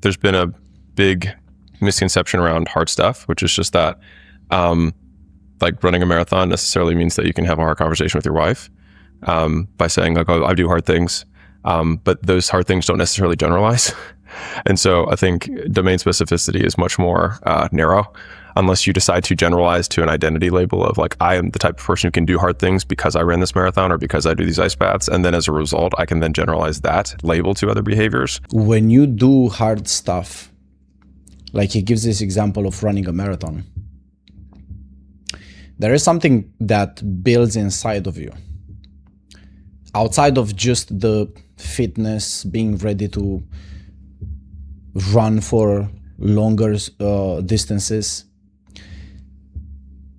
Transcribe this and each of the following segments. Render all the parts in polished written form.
There's been a big misconception around hard stuff, which is just that like running a marathon necessarily means that you can have a hard conversation with your wife by saying like, oh, I do hard things. But those hard things don't necessarily generalize. And so I think domain specificity is much more narrow, unless you decide to generalize to an identity label of like, I am the type of person who can do hard things because I ran this marathon or because I do these ice baths. And then as a result, I can then generalize that label to other behaviors. When you do hard stuff, like he gives this example of running a marathon, there is something that builds inside of you. Outside of just the fitness, being ready to run for longer distances.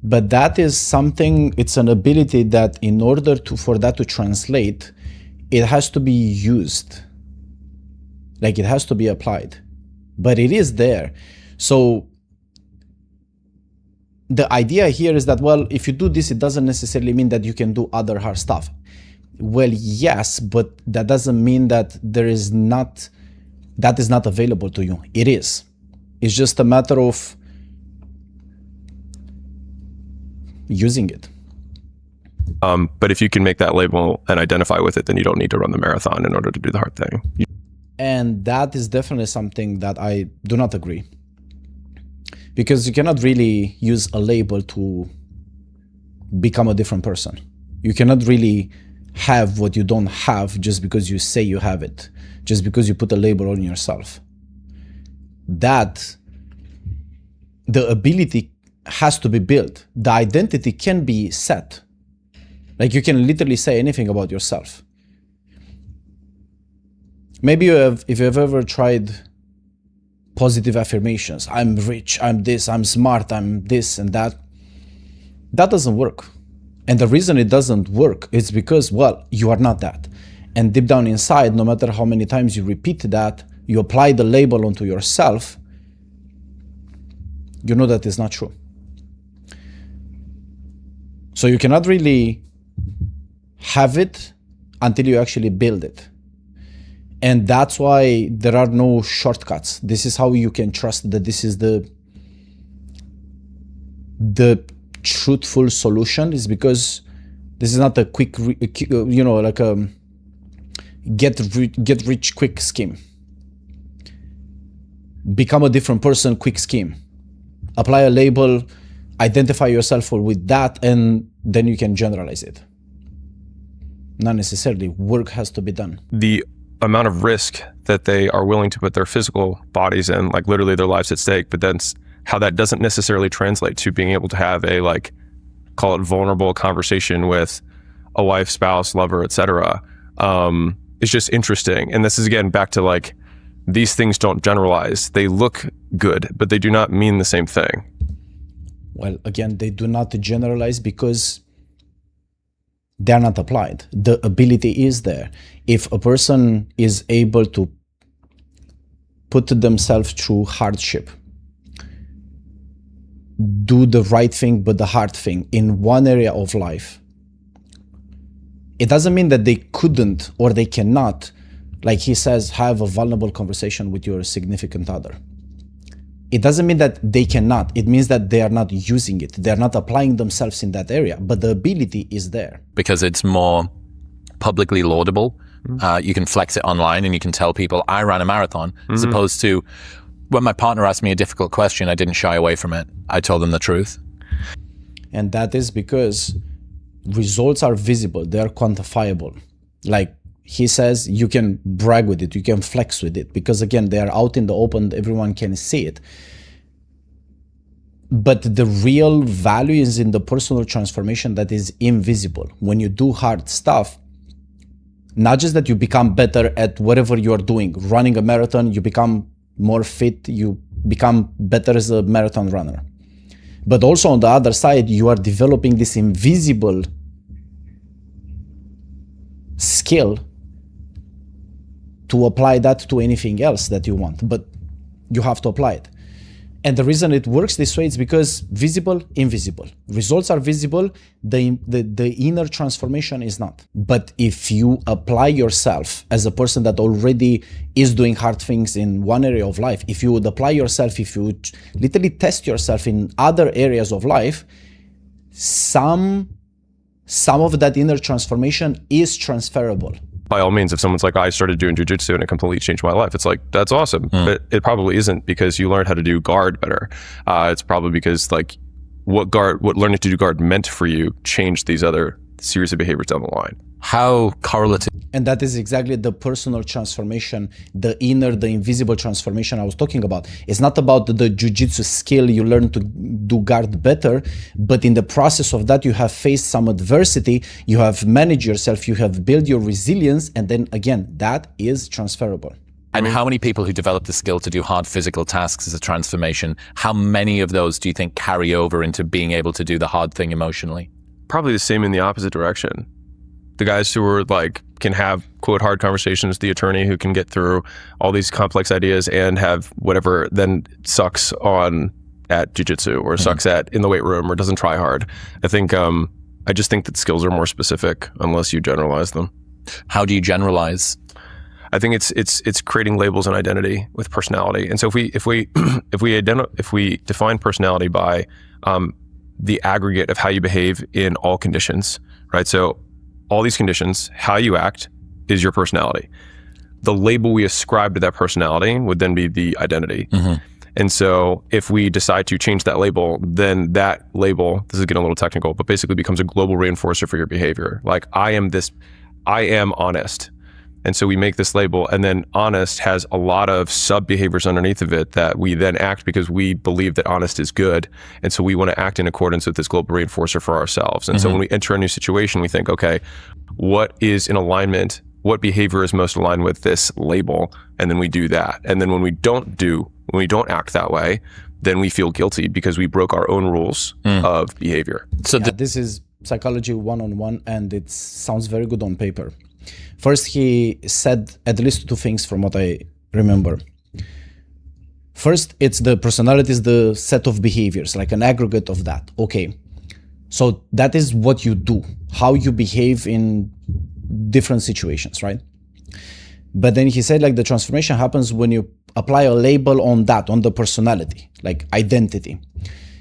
But that is something, it's an ability that in order for that to translate, it has to be used. Like it has to be applied. But it is there. So the idea here is that, well, if you do this, it doesn't necessarily mean that you can do other hard stuff. Well, yes, but that doesn't mean that that is not available to you. It is. It's just a matter of using it. But if you can make that label and identify with it, then you don't need to run the marathon in order to do the hard thing. And that is definitely something that I do not agree. Because you cannot really use a label to become a different person. You cannot really have what you don't have just because you say you have it, just because you put a label on yourself. That, the ability has to be built. The identity can be set. Like you can literally say anything about yourself. Maybe if you've ever tried positive affirmations, I'm rich, I'm this, I'm smart, I'm this and that, that doesn't work. And the reason it doesn't work is because, well, you are not that. And deep down inside, no matter how many times you repeat that, you apply the label onto yourself, you know that is not true. So you cannot really have it until you actually build it. And that's why there are no shortcuts. This is how you can trust that this is the truthful solution, is because this is not a quick, like a get rich quick scheme. Become a different person quick scheme. Apply a label, identify yourself with that, and then you can generalize it. Not necessarily. Work has to be done. The amount of risk that they are willing to put their physical bodies in, like literally their lives at stake, but then how that doesn't necessarily translate to being able to have a, like, call it vulnerable conversation with a wife, spouse, lover, etc. It's just interesting. And this is again back to like, these things don't generalize. They look good, but they do not mean the same thing. Well, again, they do not generalize because they're not applied. The ability is there. If a person is able to put themselves through hardship, do the right thing but the hard thing in one area of life, it doesn't mean that they couldn't or they cannot, like he says, have a vulnerable conversation with your significant other. It doesn't mean that they cannot. It means that they are not using it. They're not applying themselves in that area, but the ability is there. Because it's more publicly laudable. You can flex it online and you can tell people, I ran a marathon, as opposed to when my partner asked me a difficult question, I didn't shy away from it. I told them the truth. And that is because results are visible. They are quantifiable. Like he says, you can brag with it. You can flex with it because, again, they are out in the open. Everyone can see it. But the real value is in the personal transformation that is invisible. When you do hard stuff, not just that you become better at whatever you're doing, running a marathon, you become more fit, you become better as a marathon runner. But also on the other side, you are developing this invisible skill to apply that to anything else that you want, but you have to apply it. And the reason it works this way is because visible, invisible. Results are visible, the inner transformation is not. But if you apply yourself as a person that already is doing hard things in one area of life, if you would apply yourself, if you would literally test yourself in other areas of life, some of that inner transformation is transferable. By all means, if someone's like, I started doing jujitsu and it completely changed my life, it's like, that's awesome. But it probably isn't because you learned how to do guard better. It's probably because like what learning to do guard meant for you changed these other series of behaviors down the line. How correlative? And that is exactly the personal transformation, the inner, the invisible transformation I was talking about. It's not about the jiu-jitsu skill you learn to do guard better, but in the process of that, you have faced some adversity, you have managed yourself, you have built your resilience, and then again, that is transferable. And how many people who develop the skill to do hard physical tasks as a transformation, how many of those do you think carry over into being able to do the hard thing emotionally? Probably the same in the opposite direction. The guys who are like, can have quote hard conversations, the attorney who can get through all these complex ideas and have whatever then sucks on at jiu-jitsu or sucks at in the weight room or doesn't try hard. I think, I just think that skills are more specific unless you generalize them. How do you generalize? I think it's creating labels and identity with personality. And so if we define personality by the aggregate of how you behave in all conditions, right? So all these conditions, how you act is your personality. The label we ascribe to that personality would then be the identity. And so if we decide to change that label, then that label, this is getting a little technical, but basically becomes a global reinforcer for your behavior. Like I am honest. And so we make this label, and then honest has a lot of sub behaviors underneath of it that we then act because we believe that honest is good. And so we want to act in accordance with this global reinforcer for ourselves. And so when we enter a new situation, we think, okay, what is in alignment? What behavior is most aligned with this label? And then we do that. And then when we don't act that way, then we feel guilty because we broke our own rules of behavior. So this is psychology 101, and it sounds very good on paper. First, he said at least two things from what I remember. First, it's the personality is the set of behaviors, like an aggregate of that. Okay, so that is what you do, how you behave in different situations, right? But then he said like the transformation happens when you apply a label on that, on the personality, like identity.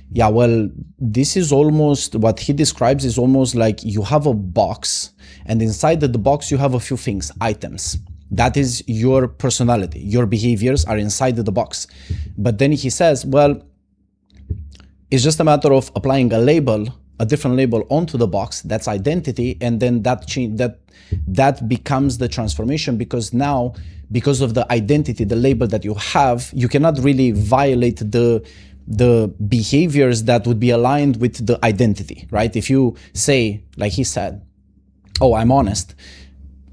Yeah, well, this is almost, what he describes is almost like you have a box, and inside the box you have a few things, items. That is your personality. Your behaviors are inside the box. But then he says, well, it's just a matter of applying a label, a different label onto the box, that's identity, and then that becomes the transformation, because now, because of the identity, the label that you have, you cannot really violate the behaviors that would be aligned with the identity, right? If you say, like he said, oh, I'm honest,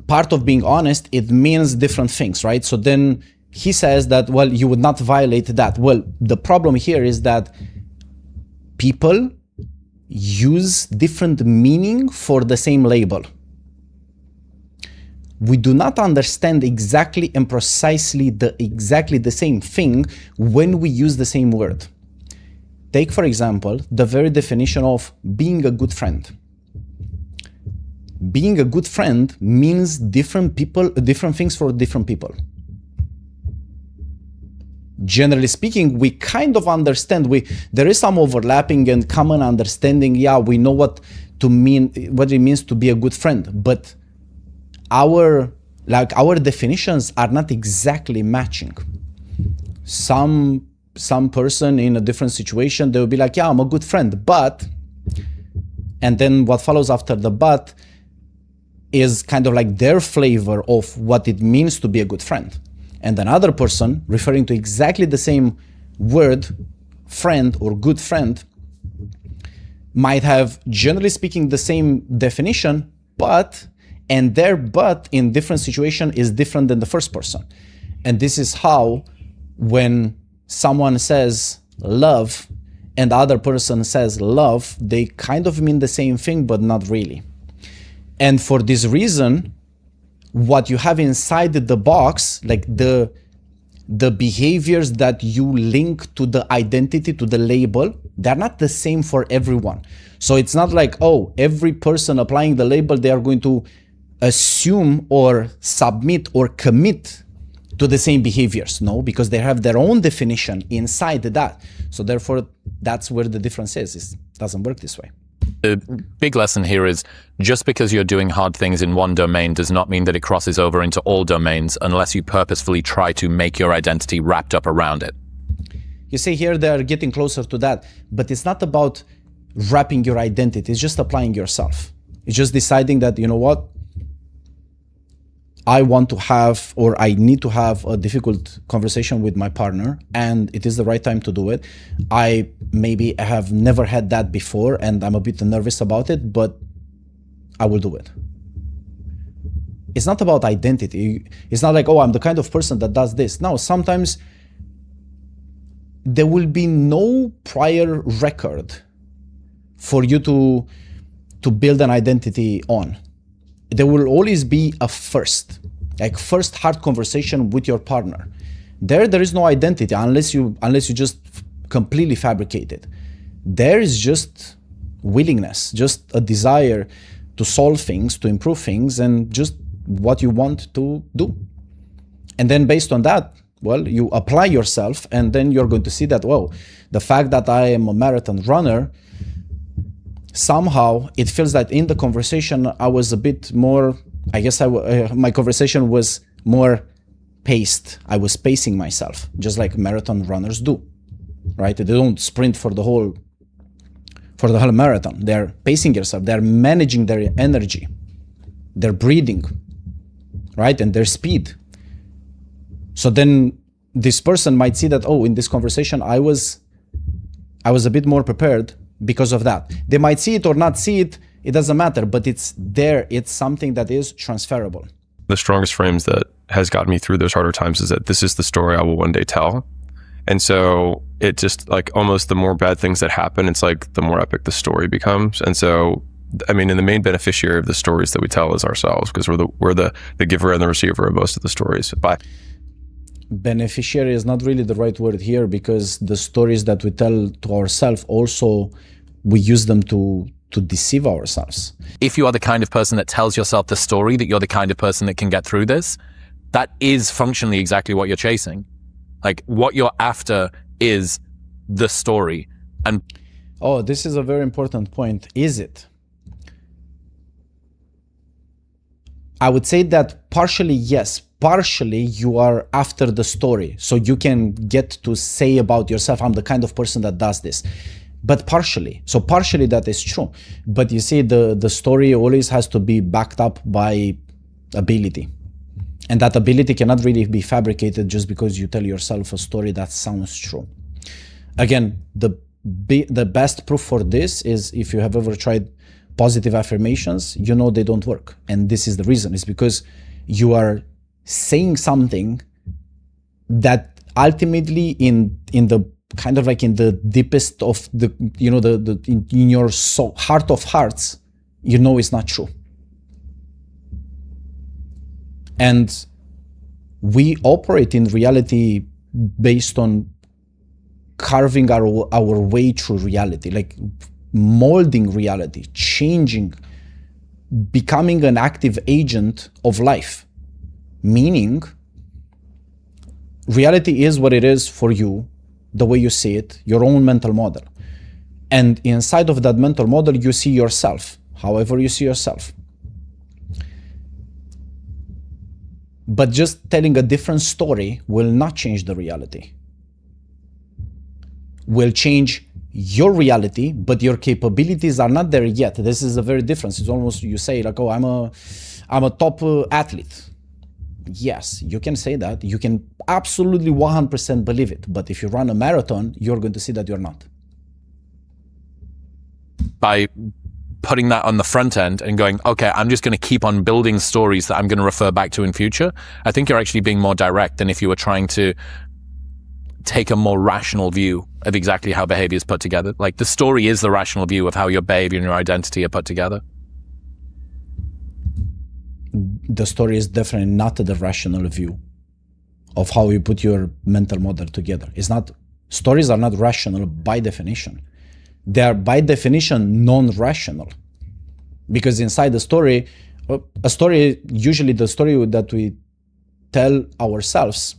part of being honest, it means different things, right? So then he says that, well, you would not violate that. Well, the problem here is that people use different meaning for the same label. We do not understand exactly and precisely exactly the same thing when we use the same word. Take, for example, the very definition of being a good friend. Being a good friend means different things for different people. Generally speaking, we kind of understand, there is some overlapping and common understanding. Yeah, we know what it means to be a good friend, but our definitions are not exactly matching. Some person in a different situation, they will be like, yeah, I'm a good friend, but, and then what follows after the but is kind of like their flavor of what it means to be a good friend. And another person, referring to exactly the same word, friend or good friend, might have, generally speaking, the same definition, but, and their but in different situation is different than the first person. And this is how, when someone says love and the other person says love, they kind of mean the same thing, but not really. And for this reason, what you have inside the box, like the the behaviors that you link to the identity, to the label, they're not the same for everyone. So it's not like, oh, every person applying the label, they are going to assume or submit or commit to the same behaviors. No, because they have their own definition inside that. So therefore, that's where the difference is. It doesn't work this way. The big lesson here is just because you're doing hard things in one domain does not mean that it crosses over into all domains unless you purposefully try to make your identity wrapped up around it. You see here, they're getting closer to that, but it's not about wrapping your identity. It's just applying yourself. It's just deciding that, you know what, I want to have, or I need to have a difficult conversation with my partner, and it is the right time to do it. I maybe have never had that before, and I'm a bit nervous about it, but I will do it. It's not about identity. It's not like, oh, I'm the kind of person that does this. No, sometimes there will be no prior record for you to build an identity on. There will always be a first hard conversation with your partner. There is no identity unless you just completely fabricate it. There is just willingness, just a desire to solve things, to improve things, and just what you want to do. And then based on that, well, you apply yourself, and then you're going to see that, well, the fact that I am a marathon runner, somehow it feels that in the conversation I was a bit more, I guess my conversation was more paced. I was pacing myself, just like marathon runners do, right? They don't sprint for the whole marathon. They're pacing yourself. They're managing their energy, their breathing, right? And their speed. So then this person might see that, oh, in this conversation, I was a bit more prepared because of that. They might see it or not see it. It doesn't matter, but it's there. It's something that is transferable. The strongest frames that has gotten me through those harder times is that this is the story I will one day tell. And so it just like almost the more bad things that happen, it's like the more epic the story becomes. And so, I mean, and the main beneficiary of the stories that we tell is ourselves, because we're the giver and the receiver of most of the stories. Beneficiary is not really the right word here, because the stories that we tell to ourselves also, we use them to deceive ourselves. If you are the kind of person that tells yourself the story that you're the kind of person that can get through this, that is functionally exactly what you're chasing. Like what you're after is the story. And oh, this is a very important point. Is it? I would say that partially yes, partially you are after the story. So you can get to say about yourself, I'm the kind of person that does this. But partially. So partially that is true. But you see, the story always has to be backed up by ability. And that ability cannot really be fabricated just because you tell yourself a story that sounds true. Again, the best proof for this is if you have ever tried positive affirmations, you know they don't work. And this is the reason. It's because you are saying something that ultimately in the kind of like in the deepest of the, you know, in your soul, heart of hearts, you know it's not true. And we operate in reality based on carving our way through reality, like molding reality, changing, becoming an active agent of life. Meaning, reality is what it is for you, the way you see it, your own mental model. And inside of that mental model, you see yourself, however you see yourself. But just telling a different story will not change the reality. Will change your reality, but your capabilities are not there yet. This is a very difference. It's almost, you say like, oh, I'm a top athlete. Yes, you can say that. You can absolutely 100% believe it. But if you run a marathon, you're going to see that you're not. By putting that on the front end and going, okay, I'm just going to keep on building stories that I'm going to refer back to in future, I think you're actually being more direct than if you were trying to take a more rational view of exactly how behavior is put together. Like the story is the rational view of how your behavior and your identity are put together. The story is definitely not the rational view of how you put your mental model together. Stories are not rational by definition. They are by definition non-rational. Because inside the story, usually the story that we tell ourselves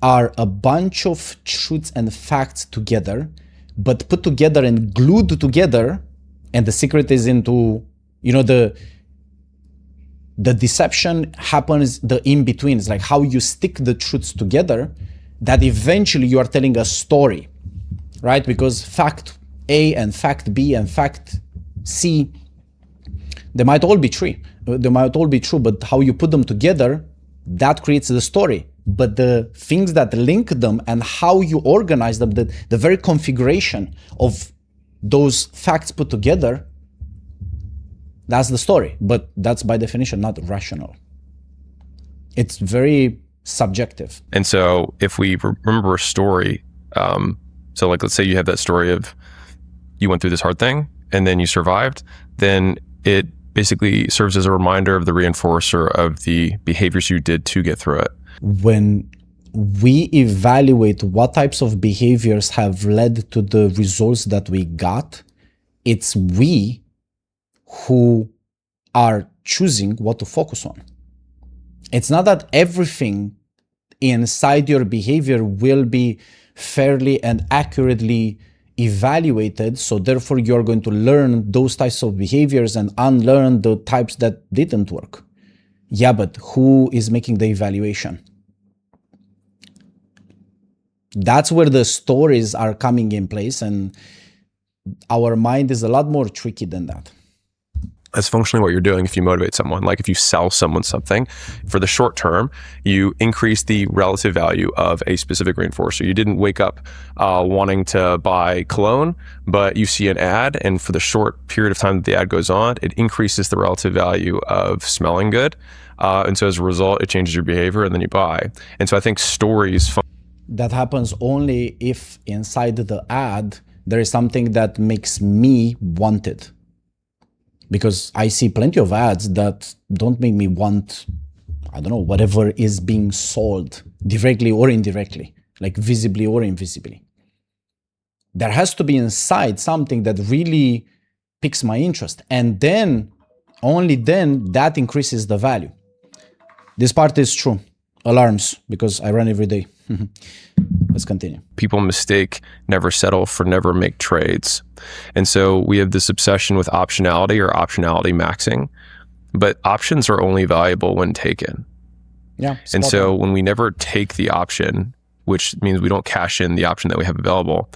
are a bunch of truths and facts together, but put together and glued together. And the secret is into, the deception happens the in-between. It's like how you stick the truths together that eventually you are telling a story, right? Because fact A and fact B and fact C, they might all be true. But how you put them together, that creates the story. But the things that link them and how you organize them, the very configuration of those facts put together, that's the story. But that's by definition not rational. It's very subjective. And so if we remember a story, so like let's say you have that story of you went through this hard thing and then you survived, then it basically serves as a reminder of the reinforcer of the behaviors you did to get through it. When we evaluate what types of behaviors have led to the results that we got, it's we who are choosing what to focus on. It's not that everything inside your behavior will be fairly and accurately evaluated, so therefore you're going to learn those types of behaviors and unlearn the types that didn't work. Yeah, but who is making the evaluation? That's where the stories are coming in place, and our mind is a lot more tricky than that. That's functionally what you're doing if you motivate someone. Like if you sell someone something, for the short term, you increase the relative value of a specific reinforcer. You didn't wake up wanting to buy cologne, but you see an ad, and for the short period of time that the ad goes on, it increases the relative value of smelling good. And so as a result, it changes your behavior and then you buy. And so I think stories... That happens only if inside the ad, there is something that makes me want it. Because I see plenty of ads that don't make me want, I don't know, whatever is being sold directly or indirectly, like visibly or invisibly. There has to be inside something that really piques my interest. And then, only then, that increases the value. This part is true. Alarms, because I run every day. Let's continue. People mistake never settle for never make trades. And so we have this obsession with optionality or optionality maxing, but options are only valuable when taken. Yeah. And so when we never take the option, which means we don't cash in the option that we have available,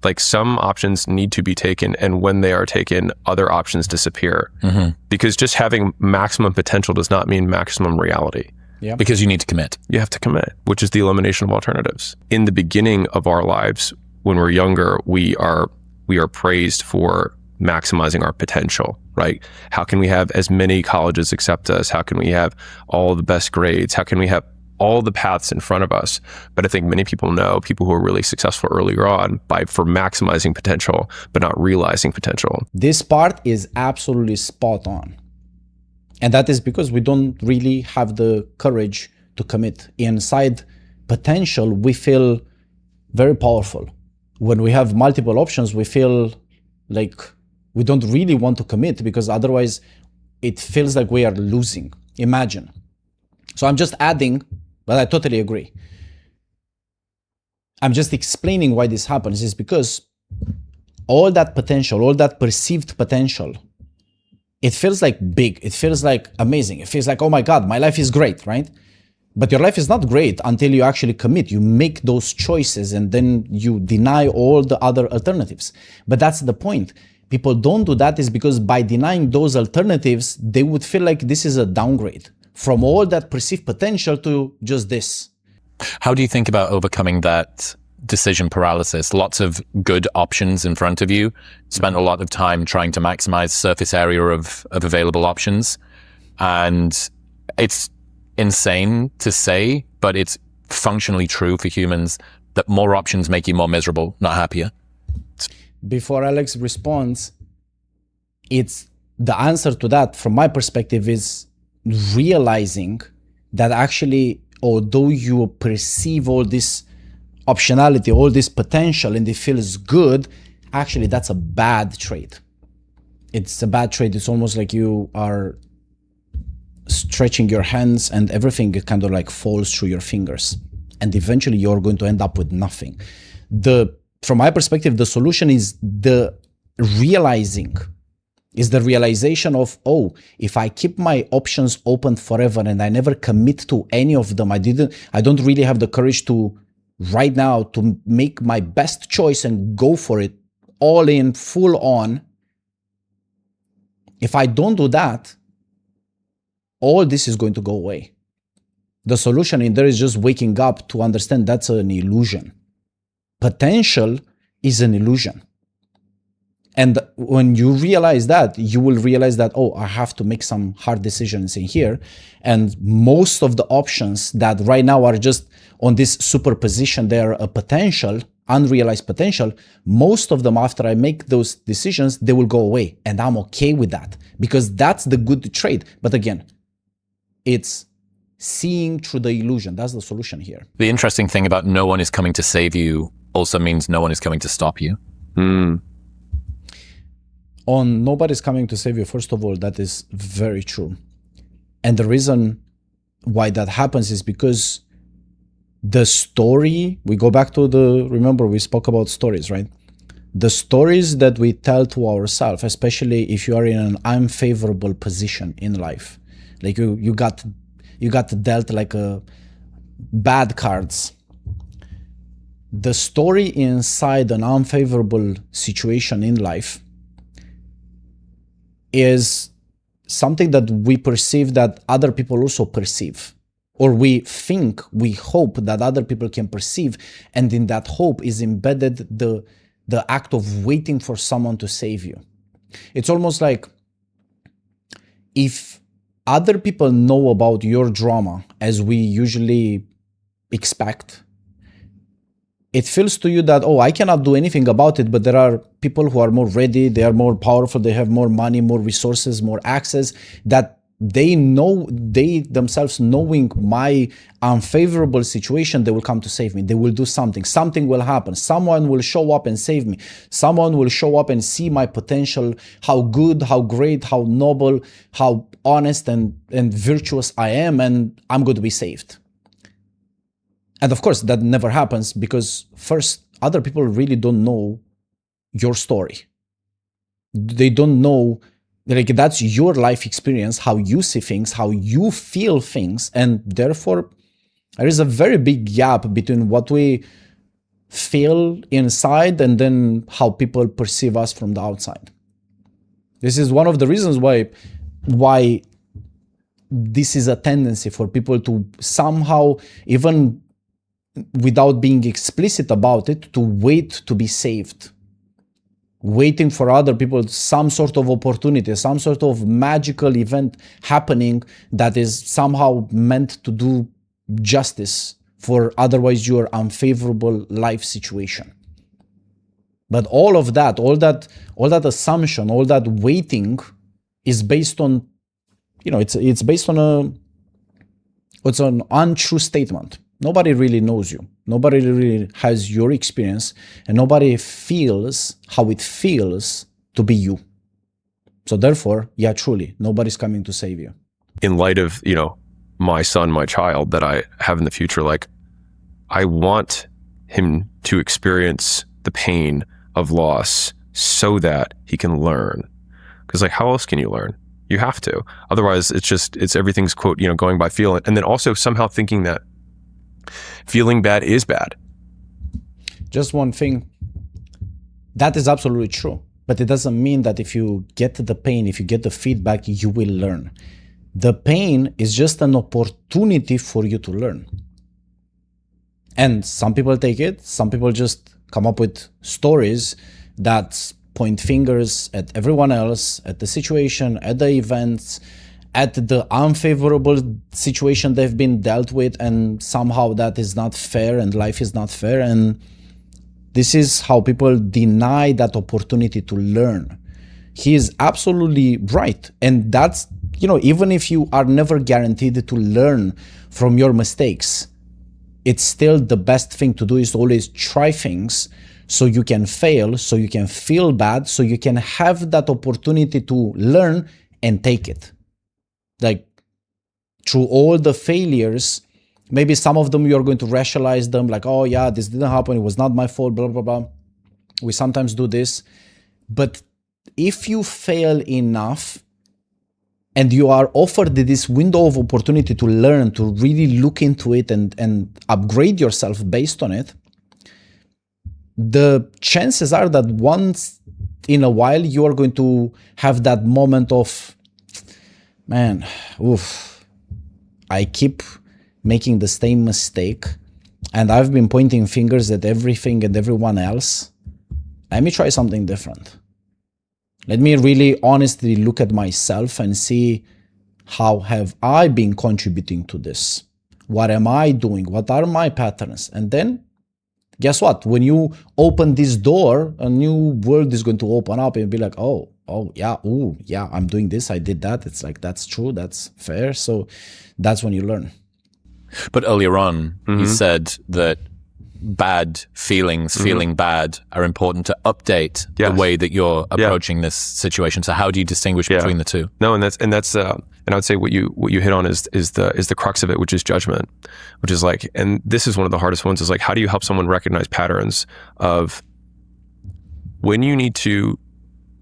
like some options need to be taken, and when they are taken, other options disappear. Mm-hmm. Because just having maximum potential does not mean maximum reality. Yeah. Because you need to commit. You have to commit, which is the elimination of alternatives. In the beginning of our lives, when we're younger, we are praised for maximizing our potential, right? How can we have as many colleges accept us? How can we have all the best grades? How can we have all the paths in front of us? But I think many people know people who are really successful earlier on for maximizing potential, but not realizing potential. This part is absolutely spot on. And that is because we don't really have the courage to commit. Inside potential, we feel very powerful. When we have multiple options, we feel like we don't really want to commit, because otherwise it feels like we are losing. Imagine. So I'm just adding, but I totally agree. I'm just explaining why this happens is because all that potential, all that perceived potential, it feels like big, it feels like amazing, it feels like, oh my God, my life is great, right? But your life is not great until you actually commit. You make those choices and then you deny all the other alternatives. But that's the point. People don't do that is because by denying those alternatives, they would feel like this is a downgrade from all that perceived potential to just this. How do you think about overcoming that decision paralysis? Lots of good options in front of you. Spent a lot of time trying to maximize surface area of available options. And it's insane to say, but it's functionally true for humans that more options make you more miserable, not happier. Before Alex responds, it's the answer to that from my perspective is realizing that actually although you perceive all this optionality, all this potential, and it feels good, actually that's a bad trade. It's a bad trade. It's almost like you are stretching your hands and everything kind of like falls through your fingers. And eventually you're going to end up with nothing. From my perspective, the solution is the realization of, oh, if I keep my options open forever and I never commit to any of them, I don't really have the courage to right now to make my best choice and go for it all in, full on. If I don't do that, all this is going to go away. The solution in there is just waking up to understand that's an illusion. Potential is an illusion. And when you realize that, you will realize that, oh, I have to make some hard decisions in here. And most of the options that right now are just on this superposition, they are a potential, unrealized potential. Most of them, after I make those decisions, they will go away. And I'm okay with that because that's the good trade. But again, it's seeing through the illusion. That's the solution here. The interesting thing about no one is coming to save you also means no one is coming to stop you. On nobody's coming to save you, first of all, that is very true. And the reason why that happens is because the story, we go back to remember we spoke about stories, right? The stories that we tell to ourselves, especially if you are in an unfavorable position in life, like you got dealt like a bad cards. The story inside an unfavorable situation in life is something that we perceive that other people also perceive, or we think, we hope that other people can perceive, and in that hope is embedded the act of waiting for someone to save you. It's almost like if other people know about your drama as we usually expect, it feels to you that, oh, I cannot do anything about it, but there are people who are more ready, they are more powerful, they have more money, more resources, more access, that they know, they themselves knowing my unfavorable situation, they will come to save me. They will do something. Something will happen. Someone will show up and save me. Someone will show up and see my potential, how good, how great, how noble, how honest and virtuous I am, and I'm going to be saved. And of course, that never happens because first, other people really don't know your story. They don't know, like, that's your life experience, how you see things, how you feel things. And therefore, there is a very big gap between what we feel inside and then how people perceive us from the outside. This is one of the reasons why this is a tendency for people to somehow, even without being explicit about it, to wait to be saved. Waiting for other people, some sort of opportunity, some sort of magical event happening that is somehow meant to do justice for otherwise your unfavorable life situation. But all of that, all that assumption, all that waiting is based on, it's based on it's an untrue statement. Nobody really knows you. Nobody really has your experience, and nobody feels how it feels to be you. So therefore, yeah, truly, nobody's coming to save you. In light of, my son, my child that I have in the future, like, I want him to experience the pain of loss so that he can learn. Because, like, how else can you learn? You have to. Otherwise, it's everything's, quote, going by feeling. And then also somehow thinking that feeling bad is bad. Just one thing, that is absolutely true, but it doesn't mean that if you get the pain, if you get the feedback, you will learn. The pain is just an opportunity for you to learn. And some people take it, some people just come up with stories that point fingers at everyone else, at the situation, at the events, at the unfavorable situation they've been dealt with, and somehow that is not fair and life is not fair. And this is how people deny that opportunity to learn. He is absolutely right. And that's even if you are never guaranteed to learn from your mistakes, it's still the best thing to do is always try things so you can fail, so you can feel bad, so you can have that opportunity to learn and take it. Like through all the failures, maybe some of them you're going to rationalize them like, oh yeah, this didn't happen, it was not my fault, blah, blah, blah. We sometimes do this. But if you fail enough and you are offered this window of opportunity to learn, to really look into it and upgrade yourself based on it, the chances are that once in a while you are going to have that moment of, man, oof, I keep making the same mistake and I've been pointing fingers at everything and everyone else. Let me try something different. Let me really honestly look at myself and see how have I been contributing to this? What am I doing? What are my patterns? And then guess what? When you open this door, a new world is going to open up and be like, oh yeah, ooh, yeah, I'm doing this, I did that. It's like, that's true, that's fair. So that's when you learn. But earlier on, you said that bad feelings, feeling bad, are important to update the way that you're approaching this situation. So how do you distinguish between the two? No, and I would say what you hit on is the crux of it, which is judgment, which is like, and this is one of the hardest ones, is like, how do you help someone recognize patterns of when you need to,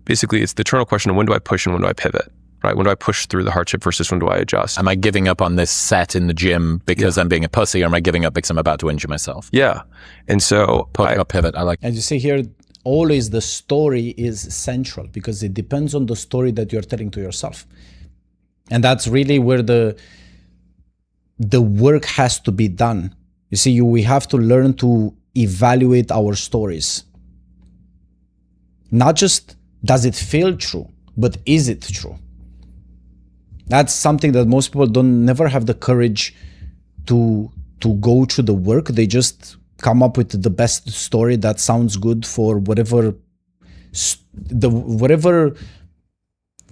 basically it's the eternal question of when do I push and when do I pivot? Right? When do I push through the hardship versus when do I adjust? Am I giving up on this set in the gym because I'm being a pussy, or am I giving up because I'm about to injure myself? Yeah. And so pivot. I like. And you see here, always the story is central because it depends on the story that you're telling to yourself. And that's really where the work has to be done. You see, we have to learn to evaluate our stories. Not just does it feel true, but is it true? That's something that most people never have the courage to go through the work. They just come up with the best story that sounds good for whatever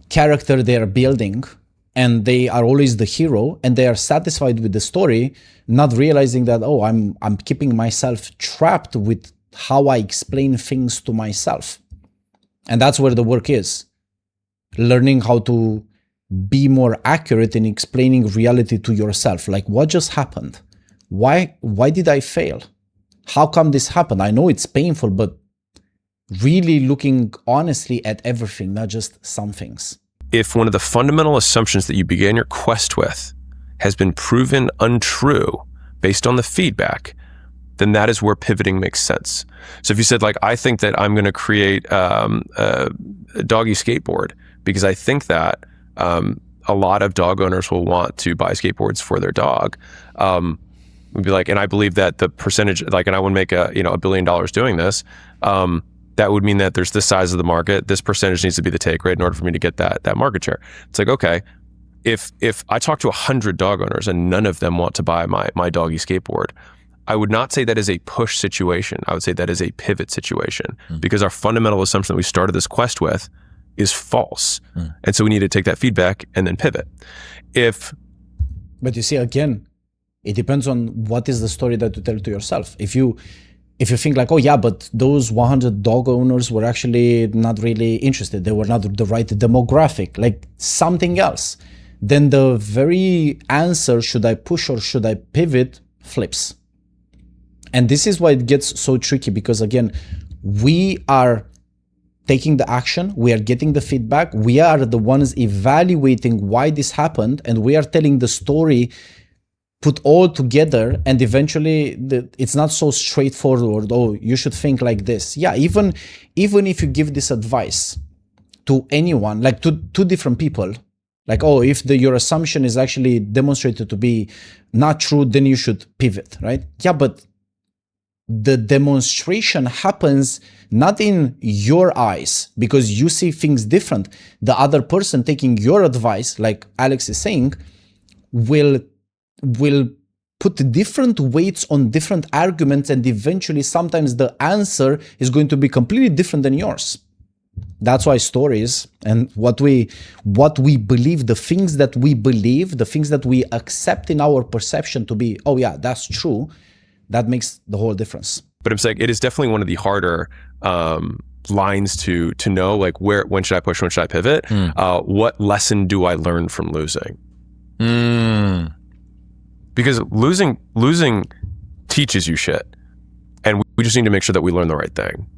character they are building, and they are always the hero, and they are satisfied with the story, not realizing that, oh, I'm keeping myself trapped with how I explain things to myself. And that's where the work is. Learning how to be more accurate in explaining reality to yourself. Like, what just happened? Why did I fail? How come this happened? I know it's painful, but really looking honestly at everything, not just some things. If one of the fundamental assumptions that you began your quest with has been proven untrue based on the feedback, then that is where pivoting makes sense. So if you said, like, I think that I'm going to create a doggy skateboard because I think that a lot of dog owners will want to buy skateboards for their dog. We'd be like, and I believe that the percentage, like, and I want to make $1 billion doing this. That would mean that there's this size of the market. This percentage needs to be the take rate in order for me to get that market share. It's like, okay, if I talk to 100 dog owners and none of them want to buy my doggy skateboard, I would not say that is a push situation. I would say that is a pivot situation because our fundamental assumption that we started this quest with is false. And so we need to take that feedback and then pivot. But you see, again, it depends on what is the story that you tell to yourself. If you think like, oh yeah, but those 100 dog owners were actually not really interested. They were not the right demographic, like something else. Then the very answer, should I push or should I pivot, flips. And this is why it gets so tricky because, again, we are taking the action, we are getting the feedback, we are the ones evaluating why this happened, and we are telling the story put all together, and eventually it's not so straightforward, oh, you should think like this. Yeah, even if you give this advice to anyone, like to two different people, like, oh, if your assumption is actually demonstrated to be not true, then you should pivot, right? Yeah, but the demonstration happens not in your eyes because you see things different. The other person taking your advice, like Alex is saying, will put different weights on different arguments, and eventually sometimes the answer is going to be completely different than yours. That's why stories and what we believe, the things that we believe, the things that we accept in our perception to be, oh yeah, that's true, that makes the whole difference. But I'm saying it is definitely one of the harder lines to know, like when should I push, when should I pivot? What lesson do I learn from losing? Because losing teaches you shit, and we just need to make sure that we learn the right thing.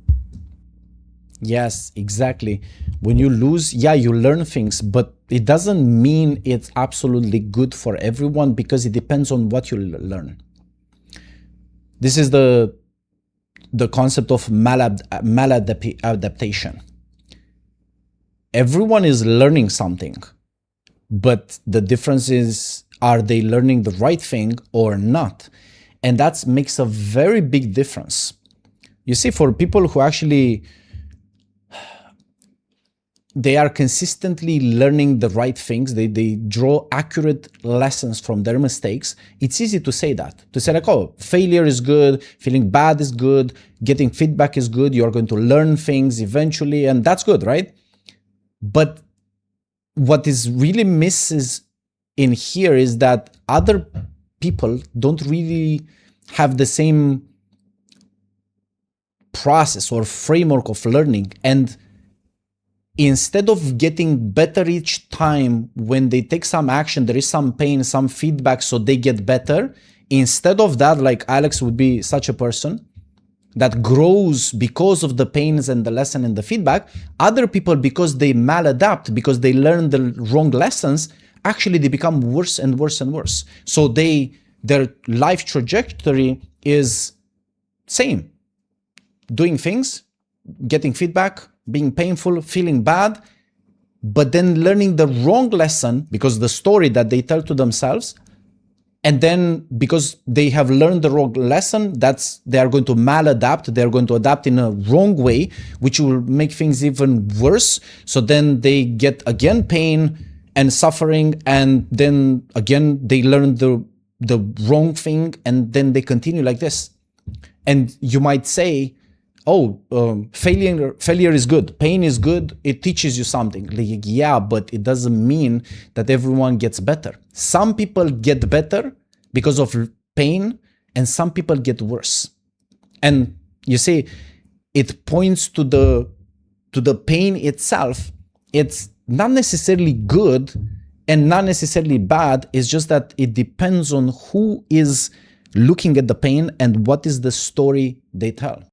Yes, exactly. When you lose, yeah, you learn things, but it doesn't mean it's absolutely good for everyone, because it depends on what you learn. This is the concept of maladaptation. Everyone is learning something, but the difference is, are they learning the right thing or not? And that makes a very big difference. You see, for people who actually, they are consistently learning the right things, they draw accurate lessons from their mistakes, it's easy to say that. To say like, oh, failure is good, feeling bad is good, getting feedback is good, you're going to learn things eventually, and that's good, right? But what is really misses in here is that other people don't really have the same process or framework of learning, and instead of getting better each time when they take some action, there is some pain, some feedback, so they get better. Instead of that, like Alex would be such a person that grows because of the pains and the lesson and the feedback. Other people, because they maladapt, because they learn the wrong lessons, actually they become worse and worse and worse. So their life trajectory is same. Doing things, getting feedback, being painful, feeling bad, but then learning the wrong lesson because the story that they tell to themselves, and then because they have learned the wrong lesson, they are going to maladapt, they're going to adapt in a wrong way, which will make things even worse. So then they get again pain and suffering, and then again they learn the wrong thing, and then they continue like this. And you might say, oh, failure is good, pain is good, it teaches you something. Like, yeah, but it doesn't mean that everyone gets better. Some people get better because of pain, and some people get worse. And you see, it points to the pain itself. It's not necessarily good and not necessarily bad. It's just that it depends on who is looking at the pain and what is the story they tell.